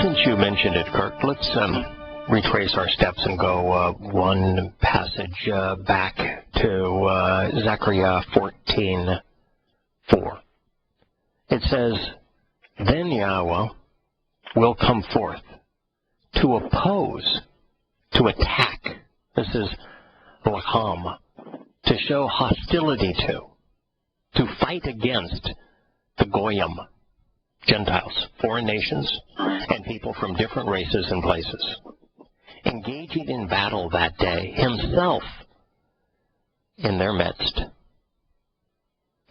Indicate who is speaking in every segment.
Speaker 1: Since you mentioned it, Kurt, let's retrace our steps and go one passage back to Zechariah 14:4. It says, "Then Yahowah will come forth to oppose, to attack." This is lakam, to show hostility to fight against the goyim, Gentiles, foreign nations, and people from different races and places, engaging in battle that day himself in their midst.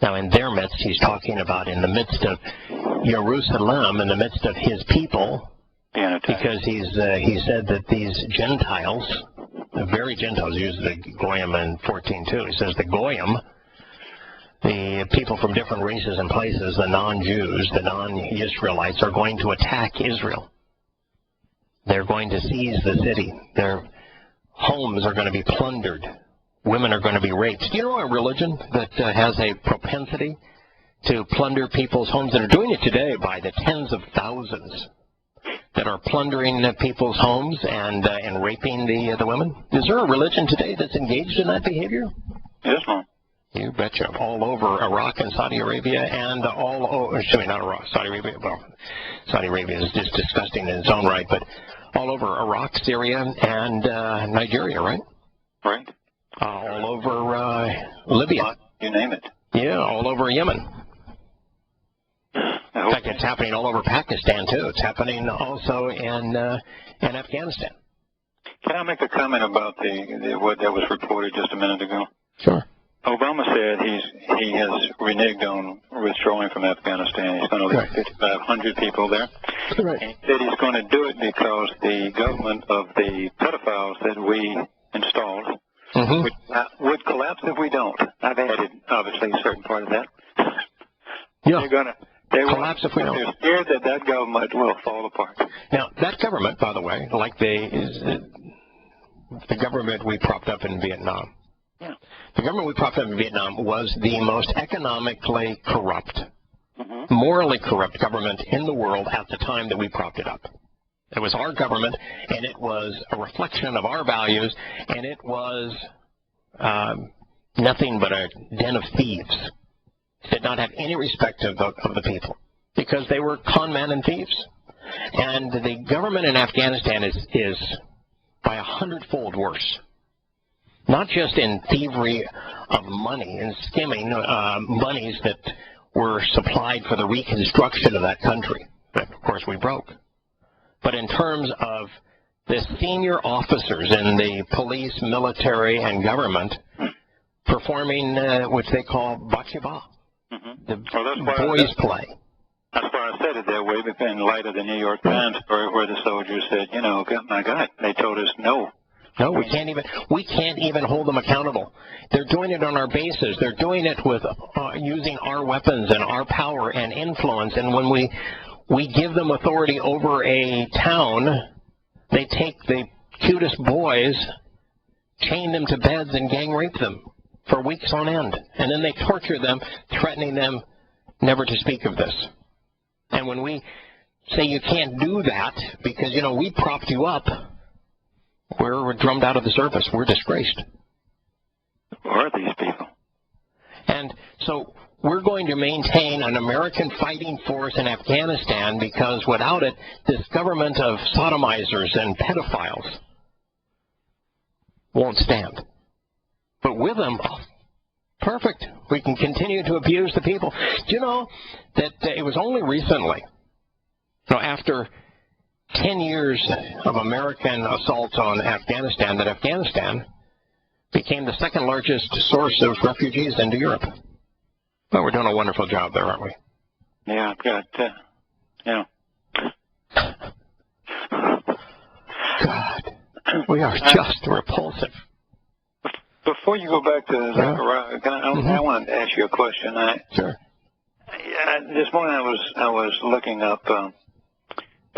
Speaker 1: Now, in their midst, he's talking about in the midst of Jerusalem, in the midst of his people, because he said that these Gentiles, the very Gentiles, used the goyim in 14:2. He says the goyim, the people from different races and places, the non-Jews, the non-Israelites, are going to attack Israel. They're going to seize the city. Their homes are going to be plundered. Women are going to be raped. Do you know a religion that has a propensity to plunder people's homes? And are doing it today by the tens of thousands that are plundering people's homes and raping the women? Is there a religion today that's engaged in that behavior?
Speaker 2: Yes, ma'am.
Speaker 1: You betcha. All over Iraq and Saudi Arabia, and all over, not Iraq, Saudi Arabia. Well, Saudi Arabia is just disgusting in its own right, but all over Iraq, Syria, and Nigeria, right?
Speaker 2: Right.
Speaker 1: All over Libya.
Speaker 2: You name it.
Speaker 1: Yeah, all over Yemen. In fact, it's happening all over Pakistan, too. It's happening also in Afghanistan.
Speaker 2: Can I make a comment about what that was reported just a minute ago?
Speaker 1: Sure.
Speaker 2: Obama said he has reneged on withdrawing from Afghanistan. He's going to leave 5,500 people there.
Speaker 1: Right.
Speaker 2: And he said he's going to do it because the government of the pedophiles that we installed would collapse if we don't. I've added, obviously, a certain part of that.
Speaker 1: Yeah.
Speaker 2: They
Speaker 1: collapse if we don't.
Speaker 2: They're scared that government will fall apart.
Speaker 1: Now, that government, by the way, like the government we propped up in Vietnam,
Speaker 2: yeah.
Speaker 1: The government we propped up in Vietnam was the most economically corrupt, morally corrupt government in the world at the time that we propped it up. It was our government, and it was a reflection of our values, and it was nothing but a den of thieves. It did not have any respect of the people, because they were con men and thieves. And the government in Afghanistan is by 100-fold worse. Not just in thievery of money and skimming monies that were supplied for the reconstruction of that country, that, of course, we broke. But in terms of the senior officers in the police, military, and government performing which they call bachaba, the boys' play.
Speaker 2: That's why I said it that way, because in light of the New York Times story where the soldiers said, my God, they told us no.
Speaker 1: No, we can't even hold them accountable. They're doing it on our bases. They're doing it with using our weapons and our power and influence. And when we give them authority over a town, they take the cutest boys, chain them to beds, and gang rape them for weeks on end. And then they torture them, threatening them never to speak of this. And when we say you can't do that because, we propped you up, we're drummed out of the service. We're disgraced.
Speaker 2: Who are these people?
Speaker 1: And so we're going to maintain an American fighting force in Afghanistan because without it, this government of sodomizers and pedophiles won't stand. But with them, perfect. We can continue to abuse the people. Do you know that it was only recently, after 10 years of American assault on Afghanistan, that Afghanistan became the second largest source of refugees into Europe. Well, we're doing a wonderful job there, aren't we?
Speaker 2: Yeah, I've got,
Speaker 1: God, we are just repulsive.
Speaker 2: Before you go back to Zechariah, I wanted to ask you a question.
Speaker 1: Sure.
Speaker 2: This morning I was looking up. Well,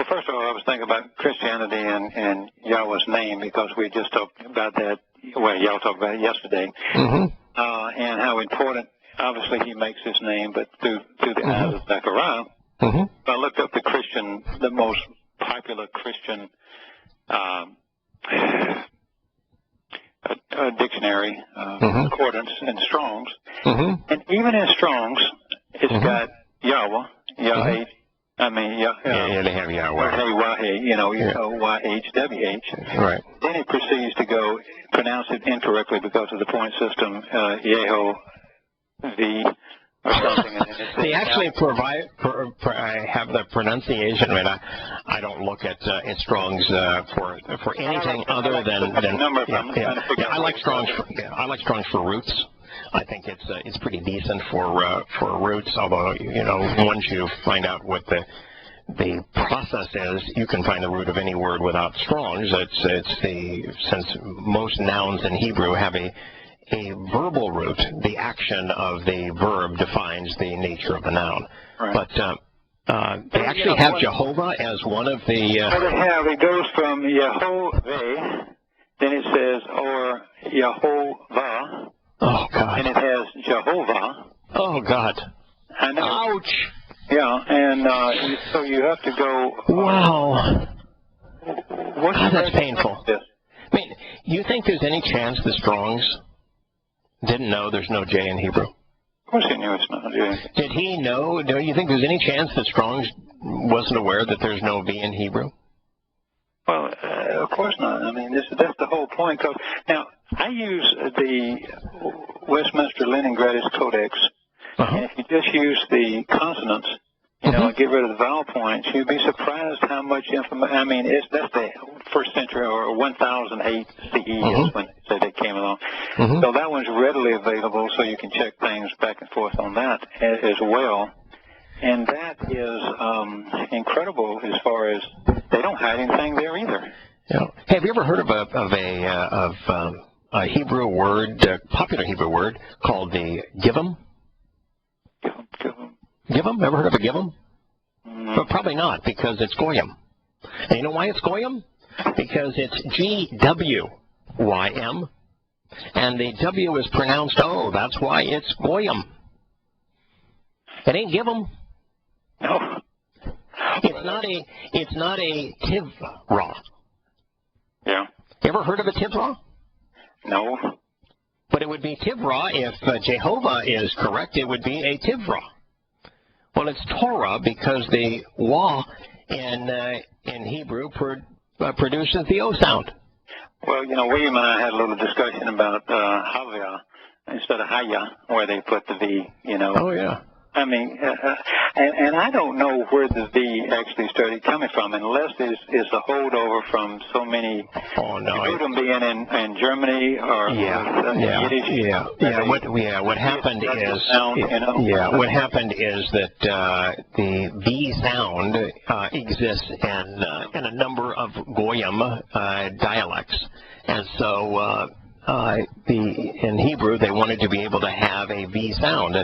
Speaker 2: first of all, I was thinking about Christianity and Yahweh's name because we just talked about that. Well, y'all talked about it yesterday, and how important. Obviously, he makes his name, but through the eyes of Zechariah. I looked up the most popular Christian dictionary, concordance in Strong's. And even in Strong's, it's got Yahowah, Yah-H. I mean,
Speaker 1: they have Yahowah.
Speaker 2: YHWH.
Speaker 1: Right.
Speaker 2: Then it proceeds to go pronounce it incorrectly because of the point system, Yahowah or something. And
Speaker 1: they actually provide. I have the pronunciation. I mean, I don't look at Strong's for anything other than. I like Strong's. I like Strong's for roots. I think it's pretty decent for roots. Although once you find out what the process is, you can find the root of any word without Strong's. Since most nouns in Hebrew have a verbal root, the action of the verb defines the nature of the noun.
Speaker 2: Right.
Speaker 1: But they actually have Jehovah as one of the.
Speaker 2: Well, they have. It goes from Yahowah, then it says or Yahowah.
Speaker 1: Oh God.
Speaker 2: And it has Jehovah.
Speaker 1: Oh God.
Speaker 2: I know.
Speaker 1: Ouch.
Speaker 2: Yeah, and so you have to go.
Speaker 1: Wow.
Speaker 2: God,
Speaker 1: that's painful. I mean, you think there's any chance the Strong's didn't know there's no J in Hebrew?
Speaker 2: Of course he knew it's not J.
Speaker 1: Did he know? Do you think there's any chance that Strong's wasn't aware that there's no V in Hebrew?
Speaker 2: Well, of course not. I mean, that's the whole point. Now, I use the Westminster Leningradis Codex, and if you just use the consonants, get rid of the vowel points, you'd be surprised how much information. I mean, that's the first century or 1008 CE is when they say they came along. So that one's readily available, so you can check things back and forth on that as well. And that is incredible as far as they don't hide anything there either.
Speaker 1: Yeah. Hey, have you ever heard of a Hebrew word, a popular Hebrew word called the givim? Givim? Ever heard of a givim? But probably not, because it's goyim. And you know why it's goyim? Because it's G-W-Y-M, and the W is pronounced O. That's why it's goyim. It ain't givim.
Speaker 2: No.
Speaker 1: It's not a tivra.
Speaker 2: Yeah.
Speaker 1: You ever heard of a tivra?
Speaker 2: No.
Speaker 1: But it would be tivra if Jehovah is correct. It would be a tivra. Well, it's Torah because the wa in Hebrew produces the O sound.
Speaker 2: Well, William and I had a little discussion about Havia instead of Haya, where they put the V.
Speaker 1: Oh yeah.
Speaker 2: I mean, and I don't know where the V actually started coming from, unless it's a holdover from so many.
Speaker 1: Oh no!
Speaker 2: Them being in Germany or Yiddish.
Speaker 1: What happened is that the V sound exists in a number of Goyim dialects, and so. In Hebrew, they wanted to be able to have a V sound,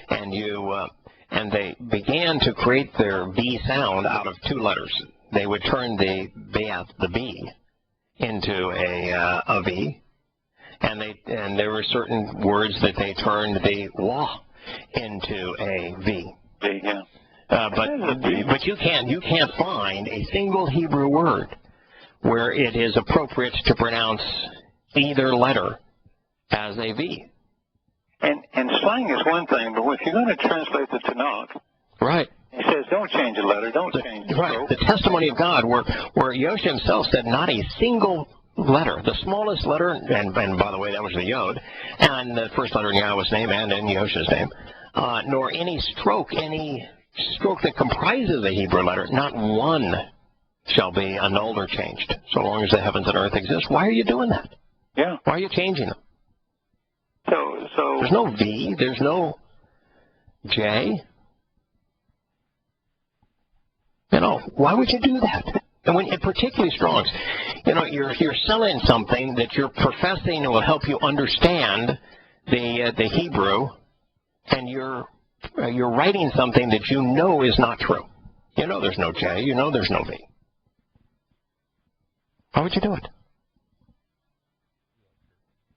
Speaker 1: and they began to create their V sound out of two letters. They would turn the B into a V, and there were certain words that they turned the wa into a V.
Speaker 2: Yeah.
Speaker 1: But you can't find a single Hebrew word where it is appropriate to pronounce either letter as a V.
Speaker 2: And slang is one thing, but if you're going to translate the Tanakh,
Speaker 1: right?
Speaker 2: It says don't change a letter, don't change the
Speaker 1: right. The testimony of God, where Yosha himself said not a single letter, the smallest letter, and by the way, that was the Yod, and the first letter in Yahweh's name and in Yosha's name, nor any stroke that comprises a Hebrew letter, not one shall be annulled or changed, so long as the heavens and earth exist. Why are you doing that?
Speaker 2: Yeah.
Speaker 1: Why are you changing them?
Speaker 2: So
Speaker 1: there's no V, there's no J. Why would you do that? And particularly Strong's, you're selling something that you're professing will help you understand the Hebrew, and you're writing something that you know is not true. There's no J, there's no V. Why would you do it?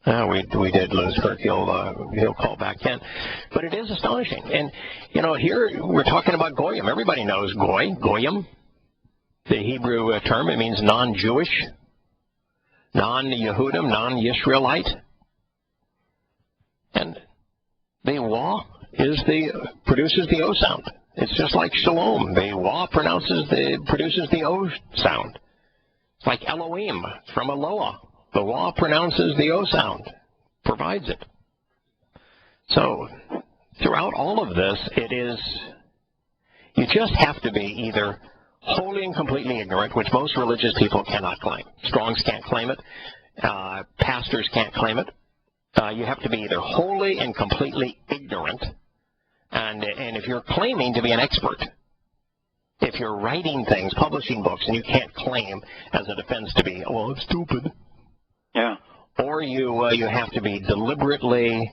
Speaker 1: We did lose Kirk. He'll call back in. But it is astonishing. And, here we're talking about Goyim. Everybody knows Goyim. the Hebrew term. It means non-Jewish, non-Yehudim, non-Yisraelite. And the Wah produces the O sound. It's just like Shalom. The Wah produces the O sound. It's like Elohim from Eloah. The Wah pronounces the O sound, provides it. So throughout all of this, you just have to be either wholly and completely ignorant, which most religious people cannot claim. Strongs can't claim it. Pastors can't claim it. You have to be either wholly and completely ignorant, and if you're claiming to be an expert, if you're writing things, publishing books, and you can't claim as a defense to be, well, it's stupid.
Speaker 2: Yeah.
Speaker 1: Or you have to be deliberately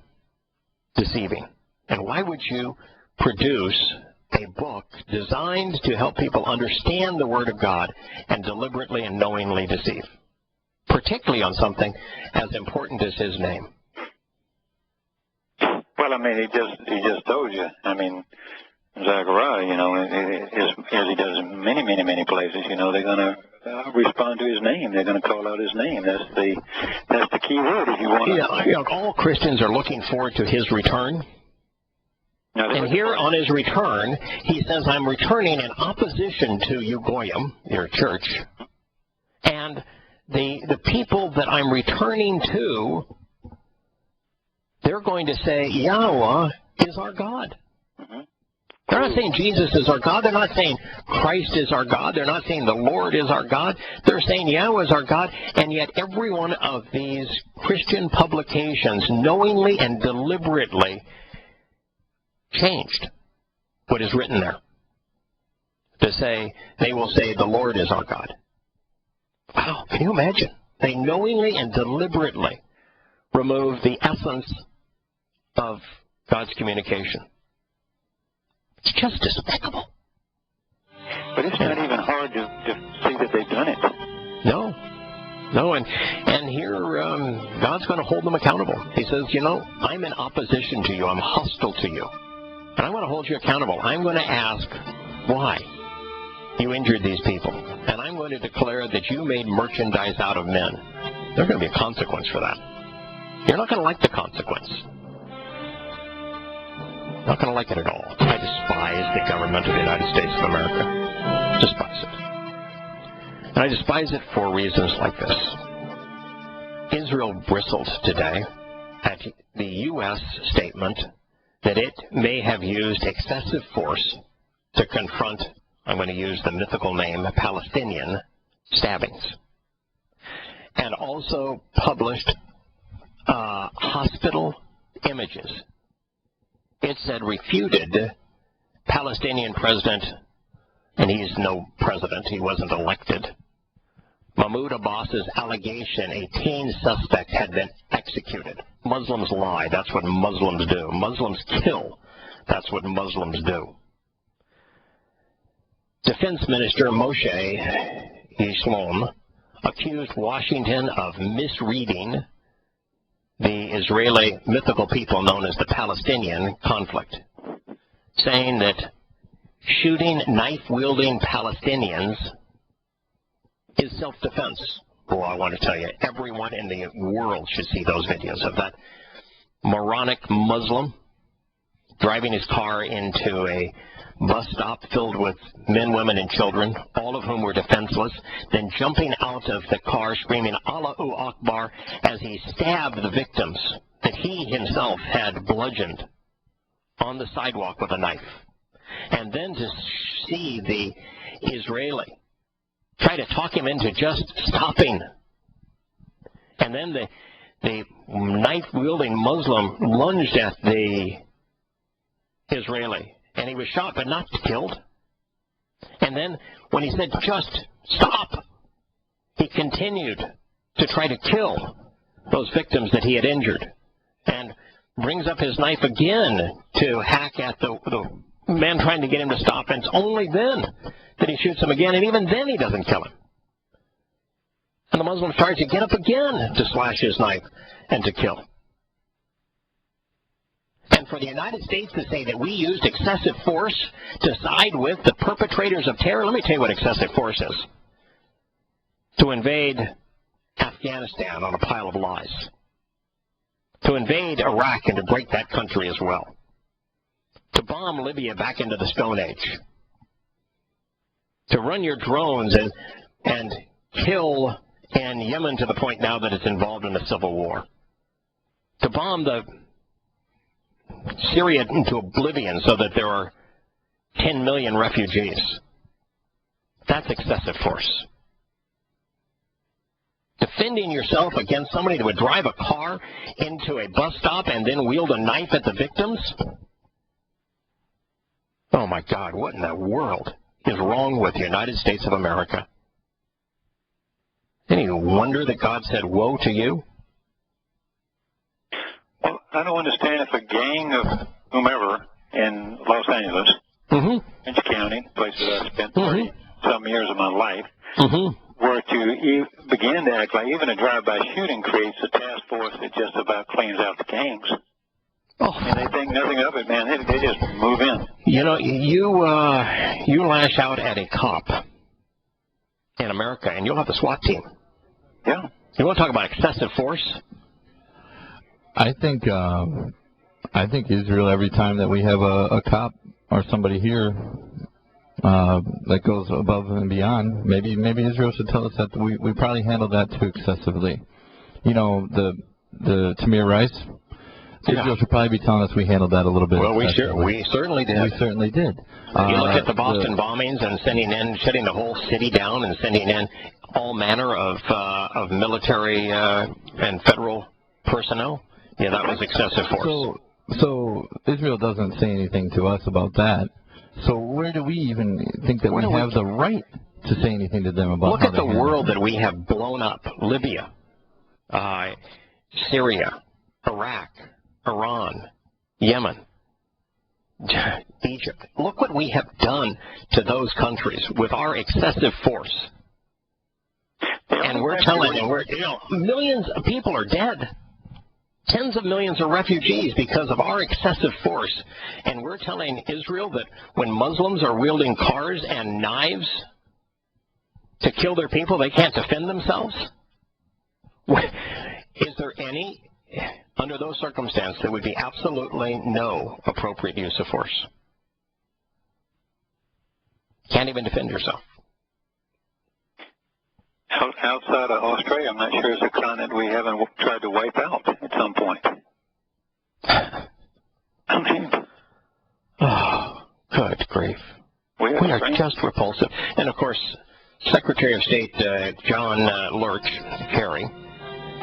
Speaker 1: deceiving. And why would you produce a book designed to help people understand the Word of God and deliberately and knowingly deceive, particularly on something as important as His name?
Speaker 2: Well, I mean, he just told you. I mean, Zechariah, as he does in many, many, many places, they're going to respond to his name. They're going to call out his name. That's the key word if you want to.
Speaker 1: All Christians are looking forward to His return. And here on His return, He says, I'm returning in opposition to you, Goyim, your church. And the people that I'm returning to, they're going to say, Yahowah is our God. Mm-hmm. They're not saying Jesus is our God. They're not saying Christ is our God. They're not saying the Lord is our God. They're saying Yahowah is our God. And yet every one of these Christian publications knowingly and deliberately changed what is written there. They will say the Lord is our God. Wow, can you imagine? They knowingly and deliberately remove the essence of God's communication. It's just despicable.
Speaker 2: But it's not even hard to see that they've done it.
Speaker 1: No, and here God's going to hold them accountable. He says, I'm in opposition to you. I'm hostile to you. And I'm going to hold you accountable. I'm going to ask why you injured these people. And I'm going to declare that you made merchandise out of men. There's going to be a consequence for that. You're not going to like the consequence. Not going to like it at all. I despise the government of the United States of America. Despise it. And I despise it for reasons like this. Israel bristled today at the U.S. statement that it may have used excessive force to confront, I'm going to use the mythical name, Palestinian stabbings. And also published hospital images. It said refuted Palestinian president, and he's no president, he wasn't elected, Mahmoud Abbas's allegation a teen suspect had been executed. Muslims lie. That's what Muslims do. Muslims kill. That's what Muslims do. Defense Minister Moshe Yishlom accused Washington of misreading the Israeli mythical people known as the Palestinian conflict, saying that shooting knife-wielding Palestinians is self-defense. Well, I want to tell you, everyone in the world should see those videos of that moronic Muslim driving his car into a bus stop filled with men, women, and children, all of whom were defenseless, then jumping out of the car screaming Allahu Akbar as he stabbed the victims that he himself had bludgeoned on the sidewalk with a knife. And then to see the Israeli try to talk him into just stopping. And then the knife-wielding Muslim lunged at the Israeli, and he was shot but not killed. And then when he said, just stop, he continued to try to kill those victims that he had injured, and brings up his knife again to hack at the man trying to get him to stop, and it's only then that he shoots him again, and even then he doesn't kill him. And the Muslim starts to get up again to slash his knife and to kill. And for the United States to say that we used excessive force to side with the perpetrators of terror, let me tell you what excessive force is. To invade Afghanistan on a pile of lies. To invade Iraq and to break that country as well. To bomb Libya back into the Stone Age. To run your drones and kill in Yemen to the point now that it's involved in a civil war. To bomb Syria into oblivion so that there are 10 million refugees. That's excessive force. Defending yourself against somebody that would drive a car into a bus stop and then wield a knife at the victims? Oh my God, what in the world is wrong with the United States of America? Any wonder that God said, woe to you?
Speaker 2: Well, I don't understand if a gang of whomever in Los Angeles, Orange County, places I spent 30-some years of my life, were to begin to act like even a drive-by shooting creates a task force that just about cleans out the gangs. And they think nothing of it, man. They just move in.
Speaker 1: You know, you lash out at a cop in America, and you'll have the SWAT team.
Speaker 2: Yeah.
Speaker 1: You want to talk about excessive force?
Speaker 3: I think Israel, every time that we have a cop or somebody here that goes above and beyond, maybe Israel should tell us that we probably handled that too excessively. You know, the Tamir Rice, Israel should probably be telling us we handled that a little bit.
Speaker 1: Well, we certainly did.
Speaker 3: We certainly did.
Speaker 1: You look at the Boston bombings and shutting the whole city down and sending in all manner of military and federal personnel. Yeah, that was excessive force.
Speaker 3: So Israel doesn't say anything to us about that. So where do we even think that we have the right to say anything to them about?
Speaker 1: Look at the world that we have blown up: Libya, Syria, Iraq, Iran, Yemen, Egypt. Look what we have done to those countries with our excessive force. And we're telling them, millions of people are dead. Tens of millions of refugees because of our excessive force. And we're telling Israel that when Muslims are wielding cars and knives to kill their people, they can't defend themselves? Is there any, under those circumstances, there would be absolutely no appropriate use of force? Can't even defend yourself.
Speaker 2: Outside of Australia, I'm not sure it's a continent we haven't tried to wipe out at some point. I mean,
Speaker 1: oh, good grief. We are just repulsive. And, of course, Secretary of State John Lurch, Kerry,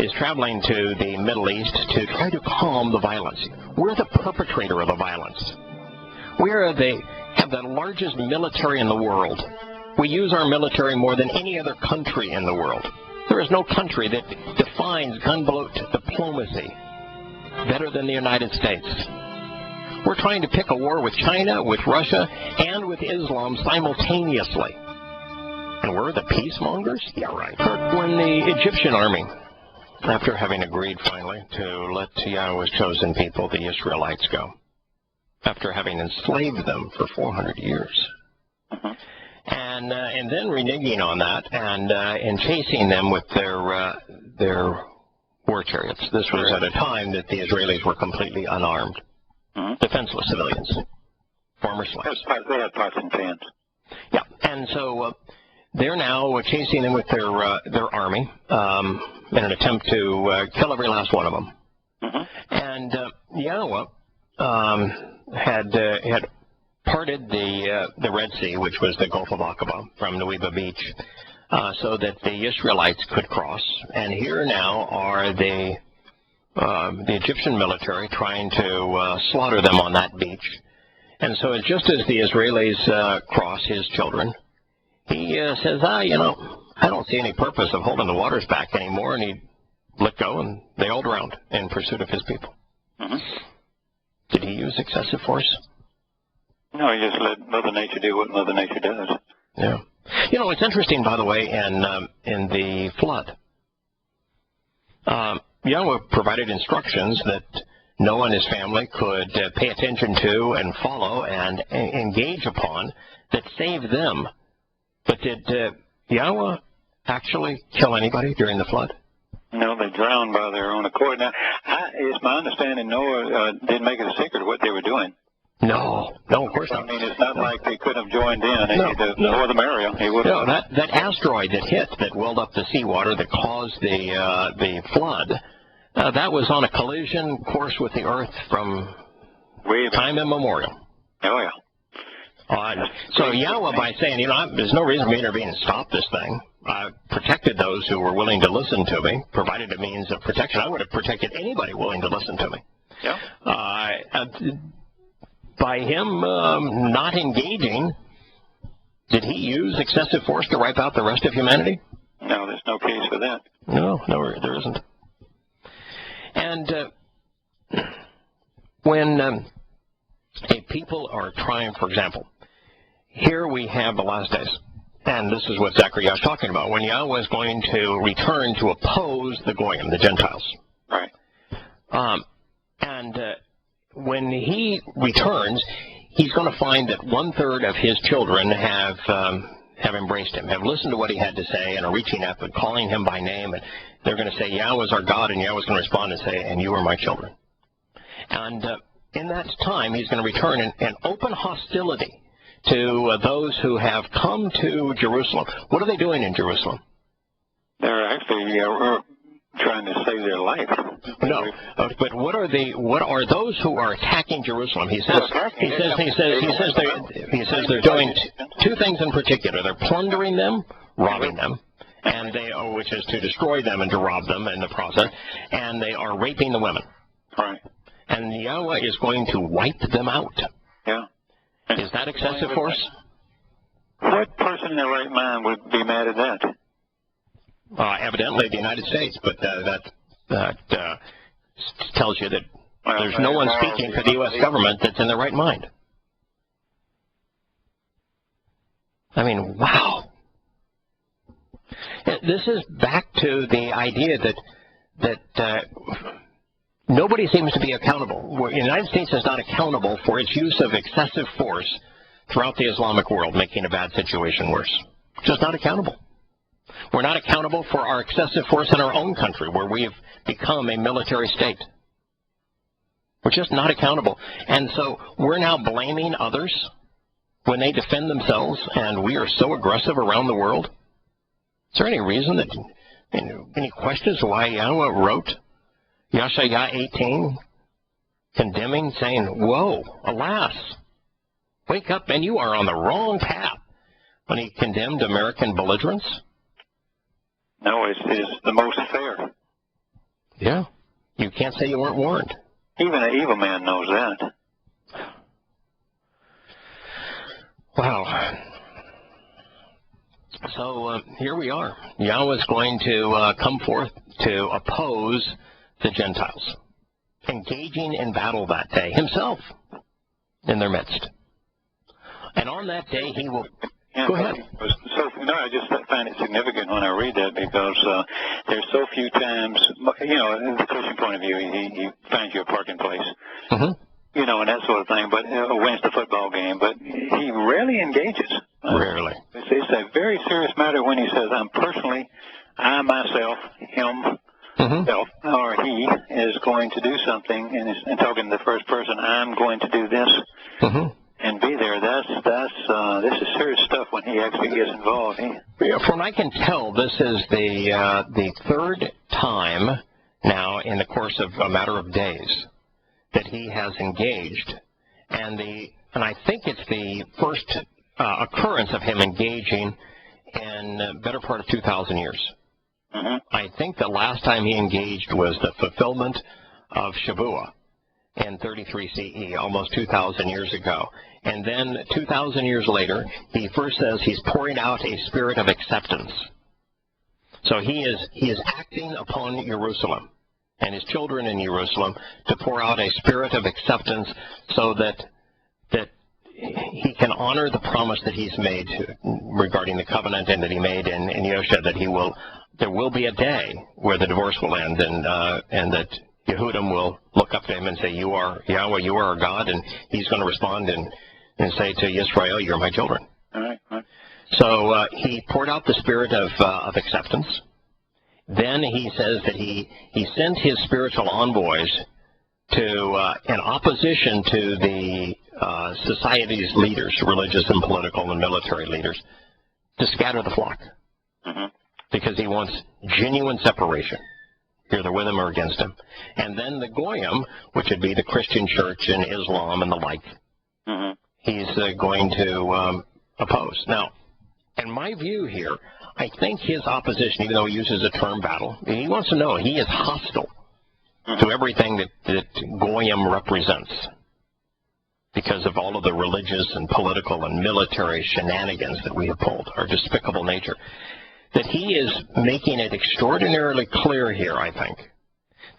Speaker 1: is traveling to the Middle East to try to calm the violence. We're the perpetrator of the violence. We have the largest military in the world. We use our military more than any other country in the world. There is no country that defines gunboat diplomacy better than the United States. We're trying to pick a war with China, with Russia, and with Islam simultaneously. And we're the peacemongers? Yeah, right. When the Egyptian army, after having agreed finally to let Yahowah's chosen people, the Israelites, go, after having enslaved them for 400 years, and then reneging on that and chasing them with their war chariots. This was at a time that the Israelis were completely unarmed, defenseless civilians, former slaves.
Speaker 2: They had pots and pans.
Speaker 1: Yeah, and so they're now chasing them with their army in an attempt to kill every last one of them. And Yahowah had parted the Red Sea, which was the Gulf of Aqaba, from Nuweiba Beach, so that the Israelites could cross. And here now are the Egyptian military trying to slaughter them on that beach. And so just as the Israelis cross, his children, he says, I don't see any purpose of holding the waters back anymore, and he let go, and they all drowned in pursuit of his people. Did he use excessive force?
Speaker 2: No, he just let Mother Nature do what Mother Nature does.
Speaker 1: Yeah. It's interesting, by the way, in the flood, Yahowah provided instructions that Noah and his family could pay attention to and follow and engage upon that saved them. But did Yahowah actually kill anybody during the flood?
Speaker 2: No, they drowned by their own accord. Now, it's my understanding Noah didn't make it a secret what they were doing.
Speaker 1: No, of course not.
Speaker 2: I mean, it's not like they could have joined in. The
Speaker 1: No.
Speaker 2: more the merrier.
Speaker 1: No, that asteroid that hit, that welled up the seawater, that caused the flood, that was on a collision course with the Earth from time immemorial.
Speaker 2: Oh, yeah.
Speaker 1: So Yahowah, by saying, there's no reason for me to intervene and stop this thing, protected those who were willing to listen to me, provided a means of protection. I would have protected anybody willing to listen to me.
Speaker 2: Yeah.
Speaker 1: By him not engaging, did he use excessive force to wipe out the rest of humanity?
Speaker 2: No, there's no case for that.
Speaker 1: No, there isn't. And when people are trying, for example, here we have the last days, and this is what Zechariah is talking about, when Yahowah is going to return to oppose the Goyim, the Gentiles.
Speaker 2: Right.
Speaker 1: When he returns, he's going to find that 1/3 of his children have embraced him, have listened to what he had to say, and are reaching up and calling him by name, and they're going to say, Yahowah is our God, and Yahowah is going to respond and say, and you are my children. And in that time, he's going to return in open hostility to those who have come to Jerusalem. What are they doing in Jerusalem?
Speaker 2: They're actually trying to save their life.
Speaker 1: No, but what are those who are attacking Jerusalem? He says they're doing two things in particular. They're plundering them, robbing them, and which is to destroy them and to rob them in the process, and they are raping the women.
Speaker 2: Right.
Speaker 1: And Yahowah is going to wipe them out.
Speaker 2: Yeah.
Speaker 1: Is that excessive force?
Speaker 2: What person in their right mind would be mad at that?
Speaker 1: Evidently the United States, but that tells you that there's no one speaking for the U.S. government that's in their right mind. I mean, wow. This is back to the idea that nobody seems to be accountable. The United States is not accountable for its use of excessive force throughout the Islamic world, making a bad situation worse. Just not accountable. We're not accountable for our excessive force in our own country, where we have become a military state. We're just not accountable. And so we're now blaming others when they defend themselves, and we are so aggressive around the world. Is there any reason that, any questions why Yahowah wrote Yeshaya 18, condemning, saying, whoa, alas, wake up, and you are on the wrong path, when he condemned American belligerence?
Speaker 2: No, it's the most fair.
Speaker 1: Yeah. You can't say you weren't warned.
Speaker 2: Even an evil man knows that.
Speaker 1: Wow. So here we are. Yahowah is going to come forth to oppose the Gentiles, engaging in battle that day himself in their midst. And on that day he will... Go ahead.
Speaker 2: I just find it significant when I read that, because there's so few times, in the Christian point of view, he finds you a parking place, and that sort of thing, but wins the football game, but he rarely engages.
Speaker 1: Rarely.
Speaker 2: It's a very serious matter when he says, I myself, him, self, or he is going to do something, and talking to the first person, I'm going to do this. And be there. This is serious stuff when he actually gets involved.
Speaker 1: From what I can tell, this is the third time now in the course of a matter of days that he has engaged, and I think it's the first occurrence of him engaging in the better part of 2,000 years. I think the last time he engaged was the fulfillment of Shavuah in 33 CE, almost 2,000 years ago. And then 2,000 years later, he first says he's pouring out a spirit of acceptance. So he is acting upon Jerusalem and his children in Jerusalem to pour out a spirit of acceptance, so that he can honor the promise that he's made regarding the covenant, and that he made in Yosha, that there will be a day where the divorce will end, and that Yehudim will look up to him and say, "You are Yahweh, you are our God," and he's going to respond and say to Yisrael, "You're my children."
Speaker 2: All right.
Speaker 1: So he poured out the spirit of acceptance. Then he says that he sent his spiritual envoys to, in opposition to the society's leaders, religious and political and military leaders, to scatter the flock.
Speaker 2: Mm-hmm.
Speaker 1: Because he wants genuine separation. Either with him or against him. And then the Goyim, which would be the Christian church and Islam and the like,
Speaker 2: mm-hmm.
Speaker 1: he's going to oppose. Now, in my view here, I think his opposition, even though he uses the term battle, he wants to know he is hostile to everything that Goyim represents because of all of the religious and political and military shenanigans that we have pulled, our despicable nature. That he is making it extraordinarily clear here, I think,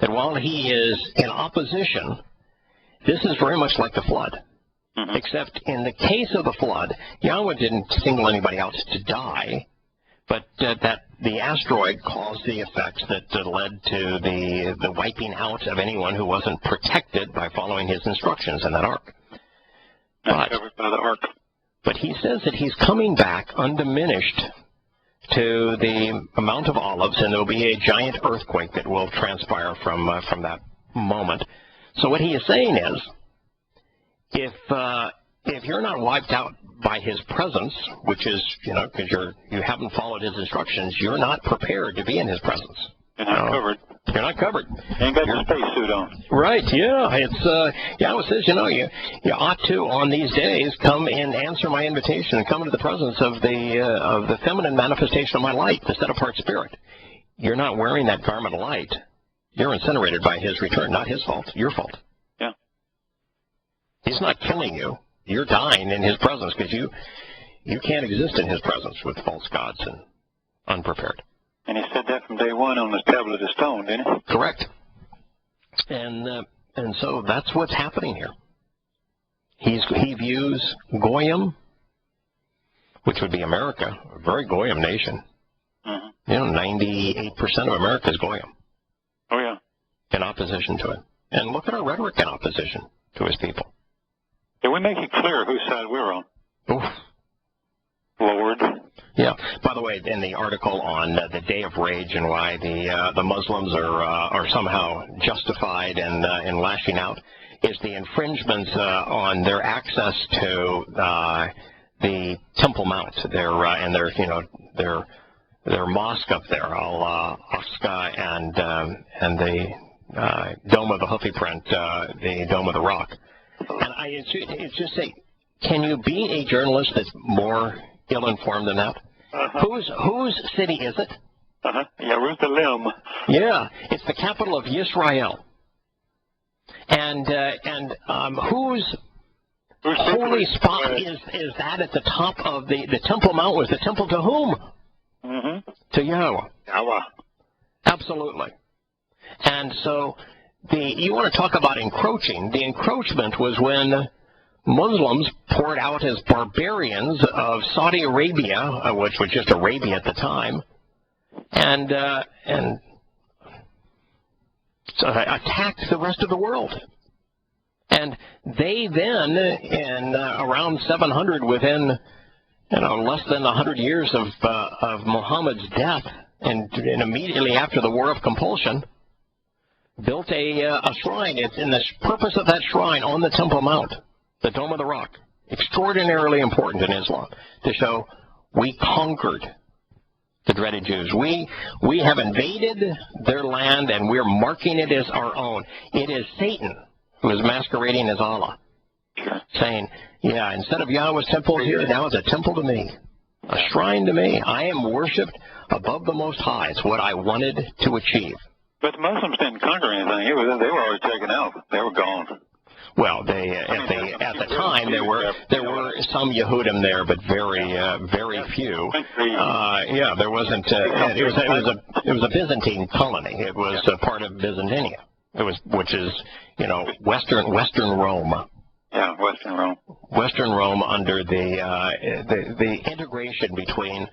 Speaker 1: that while he is in opposition, this is very much like the flood. Mm-hmm. Except in the case of the flood, Yahweh didn't single anybody out to die, but that the asteroid caused the effects that led to the wiping out of anyone who wasn't protected by following his instructions in that ark.
Speaker 2: Covered by the ark.
Speaker 1: But he says that he's coming back undiminished to the Mount of Olives, and there'll be a giant earthquake that will transpire from that moment. So what he is saying is, if you're not wiped out by his presence, which is, because you haven't followed his instructions, you're not prepared to be in his presence.
Speaker 2: You're not covered.
Speaker 1: You're not covered.
Speaker 2: You ain't got your spacesuit on.
Speaker 1: Right, yeah. It's Yahweh says, you ought to, on these days, come and answer my invitation and come into the presence of the feminine manifestation of my light, the set-apart spirit. You're not wearing that garment of light. You're incinerated by his return, not his fault, your fault.
Speaker 2: Yeah.
Speaker 1: He's not killing you. You're dying in his presence because you can't exist in his presence with false gods and unprepared.
Speaker 2: And he said that from day one on the tablet of stone, didn't he?
Speaker 1: Correct. And so that's what's happening here. He views Goyim, which would be America, a very Goyim nation. Mm-hmm. 98% of America is Goyim.
Speaker 2: Oh, yeah.
Speaker 1: In opposition to it. And look at our rhetoric in opposition to his people.
Speaker 2: Yeah, we make it clear whose side we're on.
Speaker 1: Oof.
Speaker 2: Lord.
Speaker 1: Yeah. By the way, in the article on the Day of Rage and why the Muslims are somehow justified in lashing out, is the infringements on their access to the Temple Mount, their mosque up there, al-Aqsa, and the Dome of the Houthi print, the Dome of the Rock. And it's just say, can you be a journalist that's more ill-informed than that?
Speaker 2: Uh-huh.
Speaker 1: Whose city is it?
Speaker 2: Uh-huh. Jerusalem.
Speaker 1: Yeah, it's the capital of Israel. And whose holy spot is that at the top of the Temple Mount? Was the temple to whom?
Speaker 2: Mm-hmm.
Speaker 1: To Yahweh.
Speaker 2: Yahweh.
Speaker 1: Absolutely. And so you want to talk about encroaching. The encroachment was when Muslims poured out as barbarians of Saudi Arabia, which was just Arabia at the time, and attacked the rest of the world. And they then, in around 700, within less than 100 years of Muhammad's death, and immediately after the War of Compulsion, built a shrine. It's in the purpose of that shrine on the Temple Mount, the Dome of the Rock, extraordinarily important in Islam, to show we conquered the dreaded Jews. We have invaded their land, and we're marking it as our own. It is Satan who is masquerading as Allah, saying, yeah, instead of Yahweh's temple here, now it's a temple to me, a shrine to me. I am worshipped above the Most High. It's what I wanted to achieve.
Speaker 2: But the Muslims didn't conquer anything. They were already taken out. They were gone.
Speaker 1: Well, at the time there were some Yehudim there, but very few. Yeah, there wasn't. It was a Byzantine colony. It was a part of Byzantinia. Which is Western Rome.
Speaker 2: Yeah, Western Rome. Western
Speaker 1: Rome under the integration between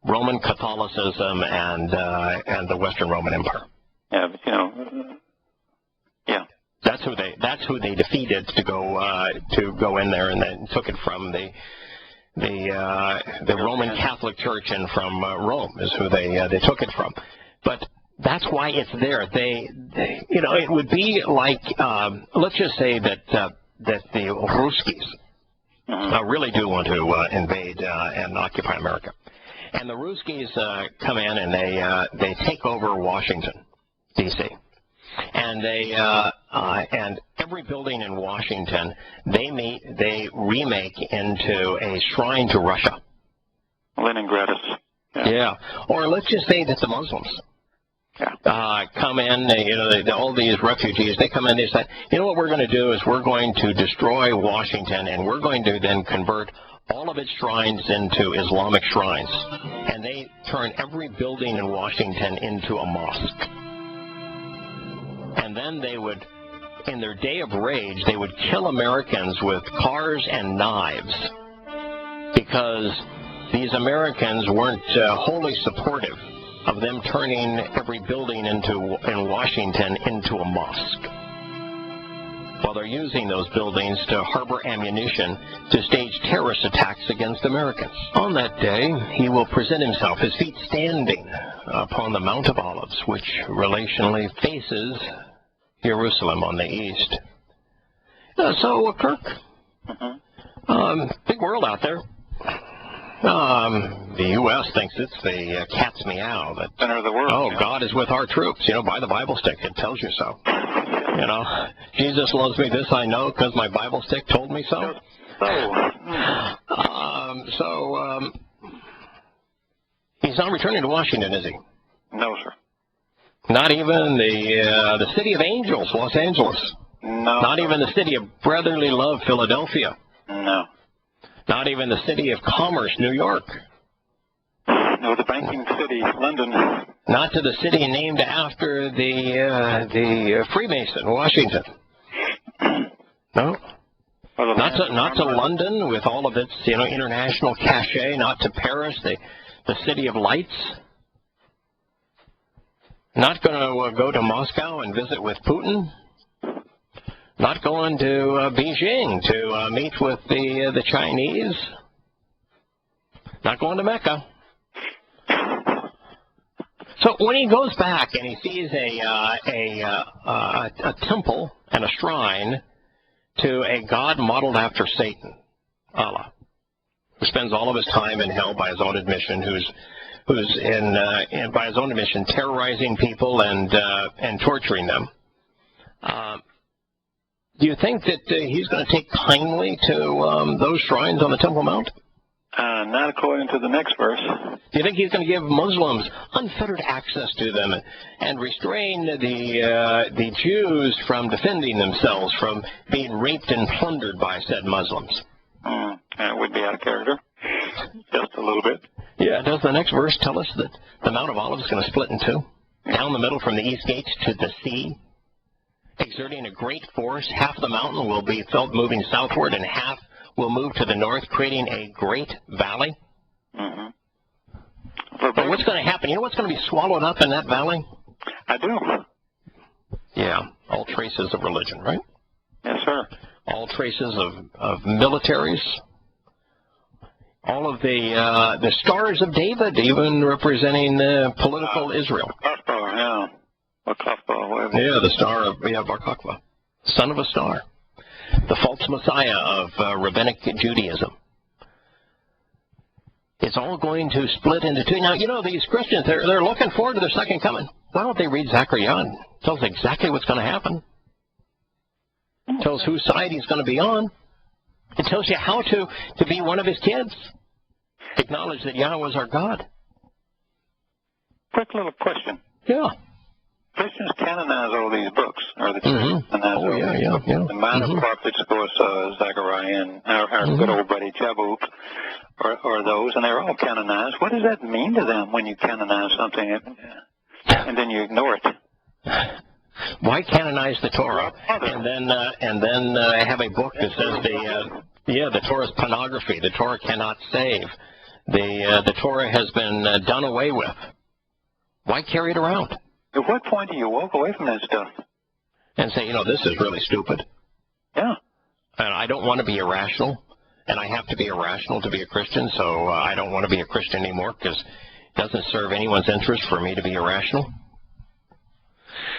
Speaker 1: Roman Catholicism and the Western Roman Empire.
Speaker 2: Yeah, but
Speaker 1: That's who they defeated to go in there, and then took it from the Roman Catholic Church and from Rome is who they took it from. But that's why it's there. It would be like let's just say that the Ruskies really do want to invade and occupy America, and the Ruskies come in and they take over Washington, D.C. And and every building in Washington they remake into a shrine to Russia.
Speaker 2: Leningradus.
Speaker 1: Yeah. Or let's just say that the Muslims come in. All these refugees, they come in. They say, you know what we're going to do is we're going to destroy Washington, and we're going to then convert all of its shrines into Islamic shrines, and they turn every building in Washington into a mosque. And then they would, in their day of rage, they would kill Americans with cars and knives because these Americans weren't wholly supportive of them turning every building in Washington into a mosque. While they're using those buildings to harbor ammunition to stage terrorist attacks against Americans. On that day, he will present himself, his feet standing upon the Mount of Olives, which relationally faces Jerusalem on the east. So, Kirk, big world out there. The U.S. thinks it's the cat's meow. That,
Speaker 2: center of the world.
Speaker 1: Oh, God is with our troops. Buy the Bible stick. It tells you so. Jesus loves me, this I know, because my Bible stick told me so. He's not returning to Washington, is he?
Speaker 2: No, sir.
Speaker 1: Not even the city of angels, Los Angeles.
Speaker 2: No.
Speaker 1: Not even the city of brotherly love, Philadelphia.
Speaker 2: No.
Speaker 1: Not even the city of commerce, New York.
Speaker 2: No, the banking city, London.
Speaker 1: Not to the city named after the Freemason, Washington. No. Not to London with all of its international cachet. Not to Paris, the city of lights. Not going to go to Moscow and visit with Putin. Not going to Beijing to meet with the Chinese. Not going to Mecca. So when he goes back and he sees a temple and a shrine to a god modeled after Satan, Allah, who spends all of his time in hell by his own admission, who's by his own admission terrorizing people and torturing them. Do you think that he's going to take kindly to those shrines on the Temple Mount?
Speaker 2: Not according to the next verse.
Speaker 1: Do you think he's going to give Muslims unfettered access to them and restrain the Jews from defending themselves from being raped and plundered by said Muslims?
Speaker 2: That would be out of character. Just a little bit.
Speaker 1: Yeah, does the next verse tell us that the Mount of Olives is going to split in two? Down the middle from the east gates to the sea? Exerting a great force, half the mountain will be felt moving southward and half will move to the north, creating a great valley. But what's going to happen? You know what's going to be swallowed up in that valley?
Speaker 2: I do.
Speaker 1: Yeah, all traces of religion, right?
Speaker 2: Yes, sir.
Speaker 1: All traces of militaries. All of the stars of David, even representing political Israel.
Speaker 2: Yeah.
Speaker 1: Yeah, the star of Bar Kokhba, son of a star, the false messiah of rabbinic Judaism. It's all going to split into two. Now, these Christians, they're looking forward to their second coming. Why don't they read Zechariah? It tells exactly what's going to happen. It tells whose side he's going to be on. It tells you how to be one of his kids. Acknowledge that Yahweh is our God.
Speaker 2: Quick little question.
Speaker 1: Yeah.
Speaker 2: Christians canonize all these books, or the church canonize
Speaker 1: yeah.
Speaker 2: The minor prophets, of course, Zechariah and our good old buddy Chabuk, or those, and they're all canonized. What does that mean to them when you canonize something and then you ignore it?
Speaker 1: Why canonize the Torah and then have a book that says the Torah is pornography. The Torah cannot save. The Torah has been done away with. Why carry it around?
Speaker 2: At what point do you walk away from that stuff?
Speaker 1: and say, this is really stupid.
Speaker 2: Yeah.
Speaker 1: And I don't want to be irrational, and I have to be irrational to be a Christian, so I don't want to be a Christian anymore because it doesn't serve anyone's interest for me to be irrational.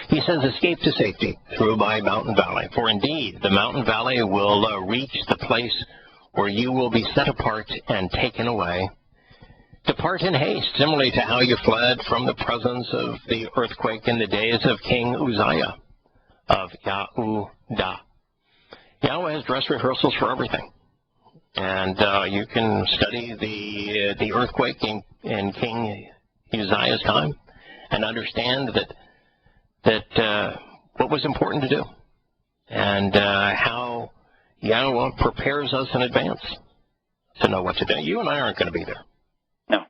Speaker 1: He says, escape to safety through by mountain valley. For indeed, the mountain valley will reach the place where you will be set apart and taken away. Depart in haste, similarly to how you fled from the presence of the earthquake in the days of King Uzziah of Yahowah. Yahowah has dress rehearsals for everything. And you can study the earthquake in King Uzziah's time and understand that what was important to do and how Yahowah prepares us in advance to know what to do. You and I aren't going to be there.
Speaker 2: No.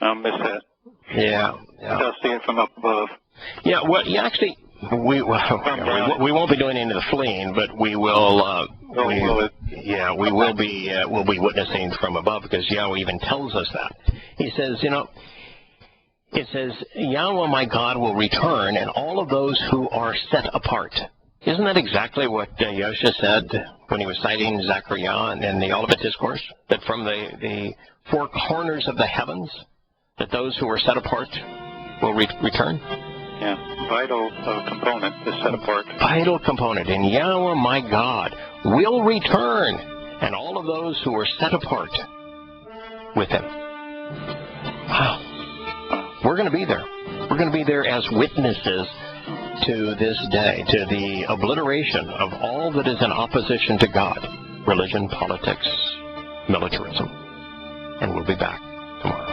Speaker 2: I'll miss that.
Speaker 1: Yeah.
Speaker 2: I'll see it from up above.
Speaker 1: Yeah, well, actually, we won't be doing any of the fleeing, but we will. We will be witnessing from above because Yahweh even tells us that. He says, it says, Yahweh my God will return, and all of those who are set apart. Isn't that exactly what Yosha said when he was citing Zechariah in the Olivet Discourse? That from the four corners of the heavens, that those who are set apart will return?
Speaker 2: Yeah, vital component is set apart.
Speaker 1: Vital component. And Yahweh my God will return, and all of those who are set apart with him. Wow. We're going to be there. We're going to be there as witnesses to this day, to the obliteration of all that is in opposition to God, religion, politics, militarism. And we'll be back tomorrow.